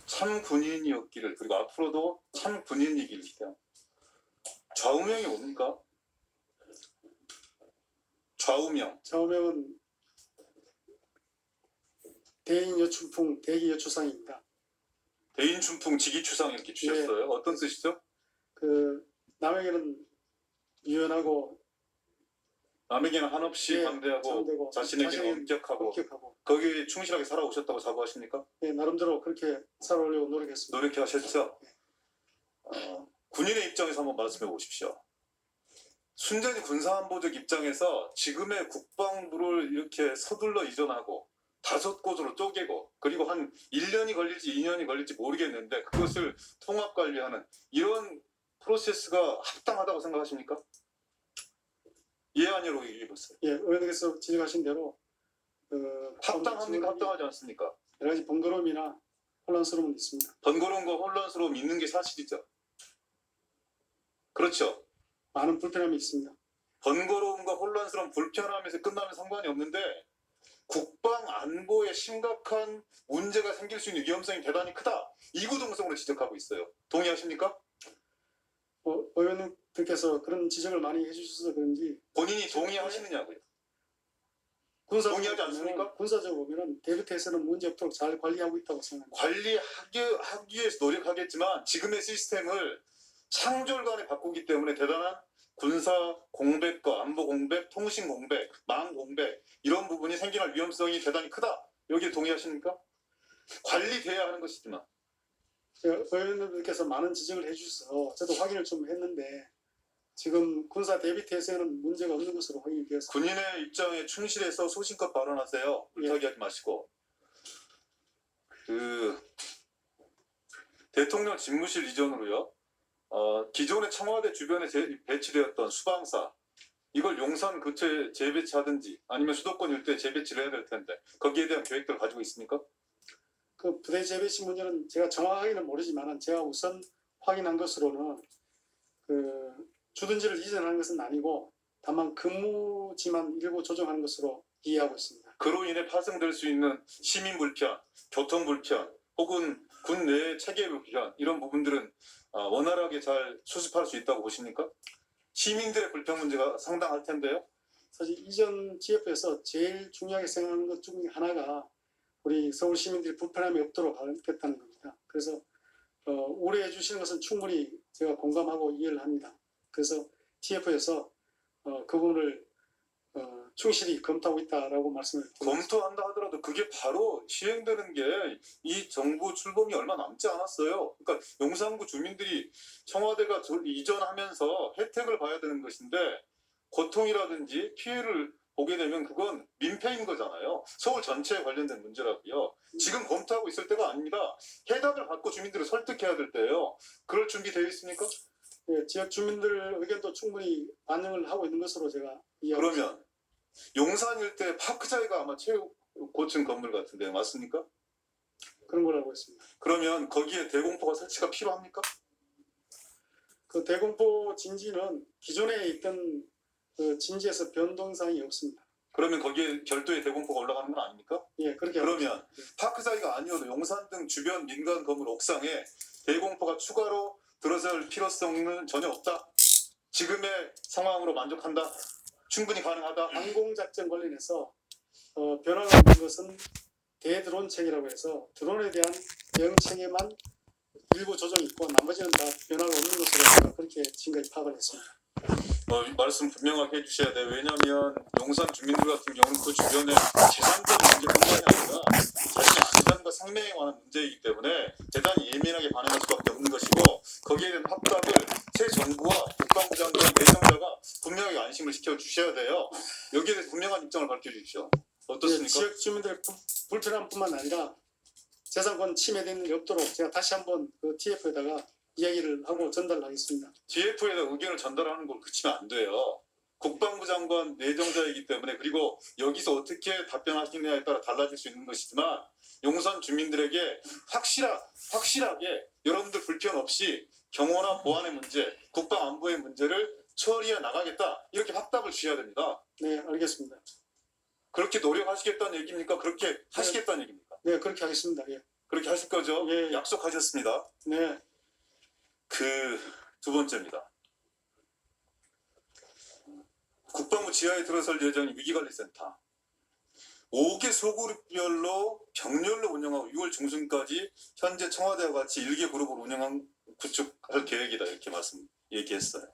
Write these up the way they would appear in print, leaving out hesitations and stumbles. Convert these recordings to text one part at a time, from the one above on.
참 군인이었기를, 그리고 앞으로도 참 군인이길 기대합니다. 좌우명이 뭡니까? 좌우명. 좌우명은 대인여춘풍 대기여추상입니다. 대인춘풍 지기추상 이렇게 주셨어요. 네. 어떤 뜻이죠? 남에게는 유연하고 남에게는 한없이 네, 관대하고 참되고 자신에게는 엄격하고 거기에 충실하게 살아오셨다고 자부하십니까? 네, 나름대로 그렇게 살아오려고 노력했습니다. 노력하셨죠? 군인의 입장에서 한번 말씀해 보십시오. 순전히 군사안보적 입장에서 지금의 국방부를 이렇게 서둘러 이전하고 5곳으로 쪼개고, 그리고 한 1년이 걸릴지 2년이 걸릴지 모르겠는데 그것을 통합관리하는 이런 프로세스가 합당하다고 생각하십니까? 예, 아니로 얘기해보세요. 예, 의원님께서 지적하신 대로 합당합니까? 합당하지 않습니까? 여러 가지 번거로움이나 혼란스러움은 있습니다. 번거로움과 혼란스러움 있는 게 사실이죠. 그렇죠. 많은 불편함이 있습니다. 번거로움과 혼란스러움, 불편함에서 끝나면 상관이 없는데 국방 안보에 심각한 문제가 생길 수 있는 위험성이 대단히 크다. 이구동성으로 지적하고 있어요. 동의하십니까? 의원님들께서 그런 지적을 많이 해주셔서 그런지 본인이 동의하시느냐고요? 동의하지 않습니까? 군사적으로 보면 대비태세는 문제 없도록 잘 관리하고 있다고 생각합니다. 관리하기 위해서 노력하겠지만 지금의 시스템을 창졸간에 바꾸기 때문에 대단한 군사 공백과 안보 공백, 통신 공백, 망 공백 이런 부분이 생겨날 위험성이 대단히 크다. 여기에 동의하십니까? 관리돼야 하는 것이지만 의원님들께서 많은 지적을 해주셔서 저도 확인을 좀 했는데 지금 군사 대비태세는 문제가 없는 것으로 확인이 되었습니다. 군인의 입장에 충실해서 소신껏 발언하세요. 불타기 하지 마시고. 대통령 집무실 이전으로요. 기존의 청와대 주변에 배치되었던 수방사 이걸 용산 근처에 재배치하든지 아니면 수도권 일대에 재배치를 해야 될 텐데 거기에 대한 계획들을 가지고 있습니까? 그 부대 재배치 문제는 제가 정확하게는 모르지만 제가 우선 확인한 것으로는 주둔지를 이전하는 것은 아니고 다만 근무지만 일부 조정하는 것으로 이해하고 있습니다. 그로 인해 파생될 수 있는 시민 불편, 교통 불편 혹은 군 내 체계 불편 이런 부분들은 원활하게 잘 수습할 수 있다고 보십니까? 시민들의 불편 문제가 상당할 텐데요. 사실 이전 GF에서 제일 중요하게 생각하는 것 중에 하나가 우리 서울 시민들이 불편함이 없도록 하겠다는 겁니다. 그래서 우려해 주시는 것은 충분히 제가 공감하고 이해를 합니다. 그래서 TF에서 그 부분을 충실히 검토하고 있다라고 말씀을 드립니다. 검토한다 하더라도 그게 바로 시행되는 게 이 정부 출범이 얼마 남지 않았어요. 그러니까 용산구 주민들이 청와대가 이전하면서 혜택을 봐야 되는 것인데 고통이라든지 피해를 보게 되면 그건 민폐인 거잖아요. 서울 전체에 관련된 문제라고요. 지금 검토하고 있을 때가 아닙니다. 해답을 받고 주민들을 설득해야 될 때예요. 그럴 준비 되어 있습니까? 네, 지역 주민들 의견도 충분히 반영을 하고 있는 것으로 제가 이해하고 있습니다. 그러면 용산 일대 파크자이가 아마 최고 고층 건물 같은데 맞습니까? 그런 걸 알고 있습니다. 그러면 거기에 대공포가 설치가 필요합니까? 그 대공포 진지는 기존에 있던 그 진지에서 변동사항이 없습니다. 그러면 거기에 별도의 대공포가 올라가는 건 아닙니까? 예, 그렇게 그러면 파크자이가 아니어도 용산 등 주변 민간 건물 옥상에 대공포가 추가로 들어설 필요성은 전혀 없다. 지금의 상황으로 만족한다. 충분히 가능하다. 항공작전 관련해서 변화가 있는 것은 대드론 체계라고 해서 드론에 대한 대응 체계만 일부 조정이 있고 나머지는 다 변화가 없는 것으로 제가 그렇게 지금까지 파악을 했습니다. 말씀 분명하게 해주셔야 돼요. 왜냐하면 용산 주민들 같은 경우는 그 주변에 재산적 문제뿐만이 아니라 자신의 안전과 생명에 관한 문제이기 때문에 대단히 예민하게 반응할 수밖에 없는 것이고 거기에 대한 합답을 새 정부와 국방부 장관 내정자가 분명하게 안심을 시켜주셔야 돼요. 여기에 대해서 분명한 입장을 밝혀주십시오. 어떻습니까? 지역 주민들의 불편함뿐만 아니라 재산권 침해되는 일 없도록 제가 다시 한번 그 TF에다가 이야기를 하고 전달하겠습니다. TF에다 의견을 전달하는 걸 그치면 안 돼요. 국방부 장관 내정자이기 때문에 그리고 여기서 어떻게 답변하시느냐에 따라 달라질 수 있는 것이지만 용산 주민들에게 확실하게 여러분들 불편 없이 경호나 보안의 문제, 국방 안보의 문제를 처리해 나가겠다 이렇게 확답을 주셔야 됩니다. 네, 알겠습니다. 그렇게 노력하시겠다는 얘기입니까? 그렇게 하시겠다는 얘기입니까? 네, 그렇게 하겠습니다. 예. 그렇게 하실 거죠? 예. 약속하셨습니다. 네. 그 두 번째입니다. 국방부 지하에 들어설 예정인 위기관리센터. 5개 소그룹별로 병렬로 운영하고 6월 중순까지 현재 청와대와 같이 1개 그룹을 구축할 계획이다. 이렇게 얘기했어요.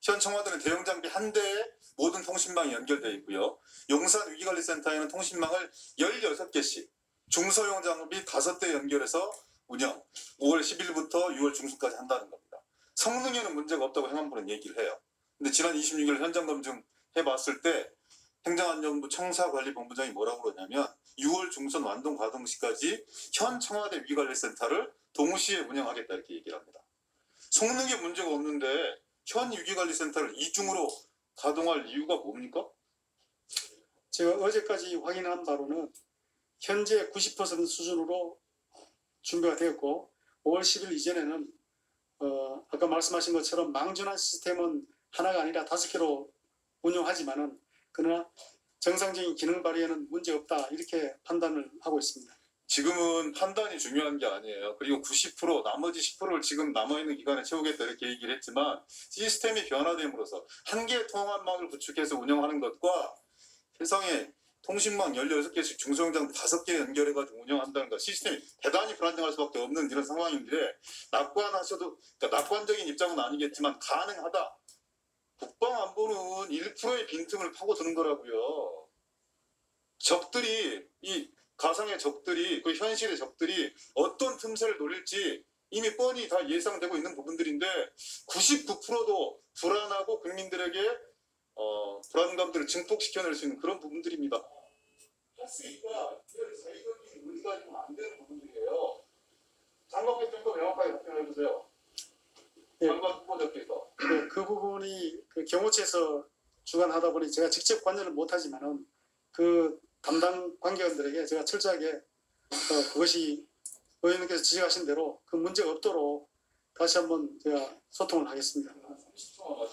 현 청와대는 대형 장비 한 대에 모든 통신망이 연결되어 있고요. 용산 위기관리센터에는 통신망을 16개씩, 중소형 장비 5대 연결해서 운영, 5월 10일부터 6월 중순까지 한다는 겁니다. 성능에는 문제가 없다고 행안부는 얘기를 해요. 근데 지난 26일 현장 검증 해봤을 때 행정안전부 청사관리본부장이 뭐라고 그러냐면 6월 중순 완동 가동 시까지 현 청와대 위기관리센터를 동시에 운영하겠다 이렇게 얘기를 합니다. 성능에 문제가 없는데 현 위기관리센터를 이중으로 가동할 이유가 뭡니까? 제가 어제까지 확인한 바로는 현재 90% 수준으로 준비가 되었고 5월 10일 이전에는 아까 말씀하신 것처럼 망전한 시스템은 하나가 아니라 5개로 운영하지만은 그러나 정상적인 기능 발휘에는 문제 없다 이렇게 판단을 하고 있습니다. 지금은 판단이 중요한 게 아니에요. 그리고 90% 나머지 10%를 지금 남아있는 기간에 채우겠다 이렇게 얘기를 했지만 시스템이 변화됨으로써 한 개의 통합망을 구축해서 운영하는 것과 세상에 통신망 16개씩 중소형장 5개 연결해가지고 운영한다는 것 시스템이 대단히 불안정할 수밖에 없는 이런 상황인데 낙관하셔도 그러니까 낙관적인 입장은 아니겠지만 가능하다. 국방안보는 1%의 빈틈을 파고드는 거라고요. 적들이 이 가상의 적들이 그 현실의 적들이 어떤 틈새를 노릴지 이미 뻔히 다 예상되고 있는 부분들인데 99%도 불안하고 국민들에게 불안감들을 증폭시켜낼 수 있는 그런 부분들입니다. 할 수 있다. 이걸 자기적인 의지가 지금 안 되는 부분들이에요. 장관께 좀 더 명확하게 답변해 주세요. 예. 장관 후보자께서. 그 부분이 그 경호처에서 주관하다 보니 제가 직접 관여를 못하지만은 그 담당 관계원들에게 제가 철저하게 그것이 의원님께서 지적하신 대로 그 문제가 없도록 다시 한번 제가 소통을 하겠습니다. 30초만